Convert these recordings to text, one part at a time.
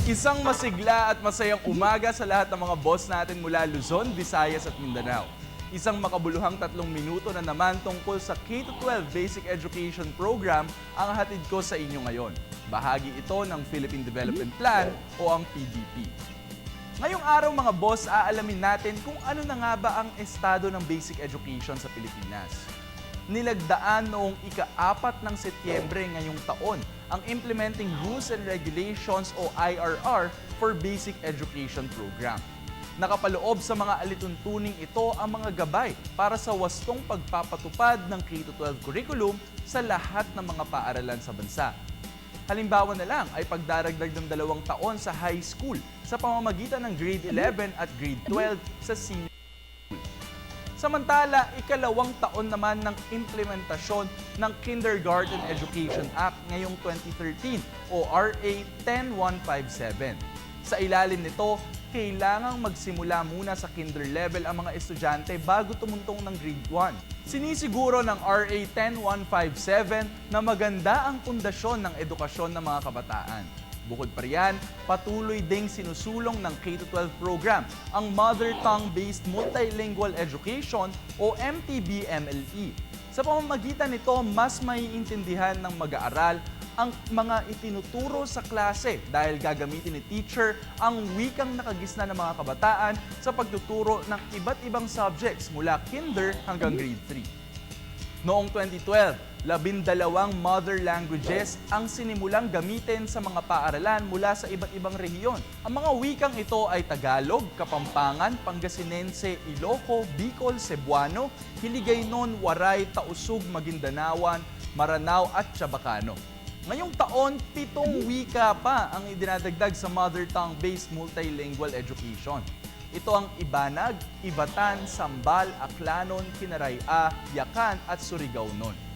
Isang masigla at masayang umaga sa lahat ng mga boss natin mula Luzon, Visayas at Mindanao. Isang makabuluhang 3 minuto na naman tungkol sa K-12 Basic Education Program ang hatid ko sa inyo ngayon. Bahagi ito ng Philippine Development Plan o ang PDP. Ngayong araw mga boss, aalamin natin kung ano na nga ba ang estado ng basic education sa Pilipinas. Nilagdaan noong ika-4 ng Setyembre ngayong taon ang Implementing Rules and Regulations o IRR for Basic Education Program. Nakapaloob sa mga alituntuning ito ang mga gabay para sa wastong pagpapatupad ng K-12 curriculum sa lahat ng mga paaralan sa bansa. Halimbawa na lang ay pagdaragdag ng 2 taon sa high school sa pamamagitan ng grade 11 at grade 12 sa senior. Samantala, ika-2 taon naman ng implementasyon ng Kindergarten Education Act ngayong 2013 o RA 10157. Sa ilalim nito, kailangang magsimula muna sa kinder level ang mga estudyante bago tumuntong ng grade 1. Sinisiguro ng RA 10157 na maganda ang pundasyon ng edukasyon ng mga kabataan. Bukod pa riyan, patuloy ding sinusulong ng K-12 program ang Mother Tongue-Based Multilingual Education o MTB-MLE. Sa pamamagitan nito, mas maiintindihan ng mag-aaral ang mga itinuturo sa klase dahil gagamitin ni teacher ang wikang nakagisna ng mga kabataan sa pagtuturo ng iba't ibang subjects mula kinder hanggang grade 3. Noong 2012, 12 mother languages ang sinimulang gamitin sa mga paaralan mula sa iba't ibang rehiyon. Ang mga wikang ito ay Tagalog, Kapampangan, Pangasinense, Ilocos, Bicol, Cebuano, Hiligaynon, Waray, Tausug, Magindanaoan, Maranao at Chabacano. Ngayong taon, 7 wika pa ang idinadagdag sa mother tongue-based multilingual education. Ito ang Ibanag, Ivatan, Sambal, Aklanon, Kinaraya, Yakan at Surigao-non.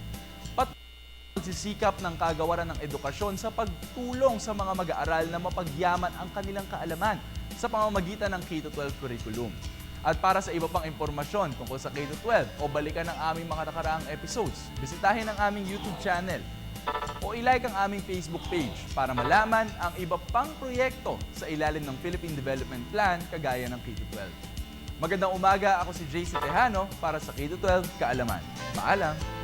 Pagsisikap ng kagawaran ng edukasyon sa pagtulong sa mga mag-aaral na mapagyaman ang kanilang kaalaman sa pamamagitan ng K-12 curriculum. At para sa iba pang impormasyon tungkol sa K-12 o balikan ang aming mga nakaraang episodes, bisitahin ang aming YouTube channel o ilike ang aming Facebook page para malaman ang iba pang proyekto sa ilalim ng Philippine Development Plan kagaya ng K-12. Magandang umaga, ako si JC Tejano para sa K-12 Kaalaman. Paalam!